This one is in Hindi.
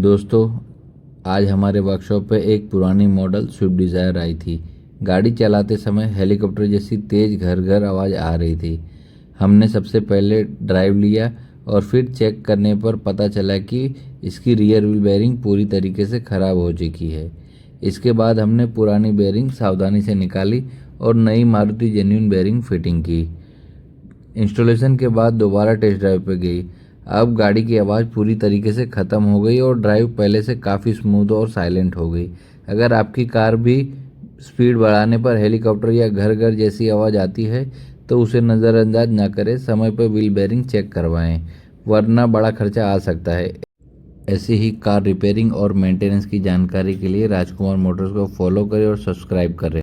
दोस्तों, आज हमारे वर्कशॉप पे एक पुरानी मॉडल स्विफ्ट डिज़ायर आई थी। गाड़ी चलाते समय हेलीकॉप्टर जैसी तेज़ घर घर आवाज़ आ रही थी। हमने सबसे पहले ड्राइव लिया और फिर चेक करने पर पता चला कि इसकी रियर व्हील बेयरिंग पूरी तरीके से ख़राब हो चुकी है। इसके बाद हमने पुरानी बेयरिंग सावधानी से निकाली और नई मारुति जेन्युइन बेयरिंग फिटिंग की। इंस्टॉलेशन के बाद दोबारा टेस्ट ड्राइव पे गई। अब गाड़ी की आवाज़ पूरी तरीके से ख़त्म हो गई और ड्राइव पहले से काफ़ी स्मूथ और साइलेंट हो गई। अगर आपकी कार भी स्पीड बढ़ाने पर हेलीकॉप्टर या घर घर जैसी आवाज़ आती है तो उसे नज़रअंदाज ना करें। समय पर व्हील बेयरिंग चेक करवाएं, वरना बड़ा खर्चा आ सकता है। ऐसी ही कार रिपेयरिंग और मेंटेनेंस की जानकारी के लिए राजकुमार मोटर्स को फॉलो करें और सब्सक्राइब करें।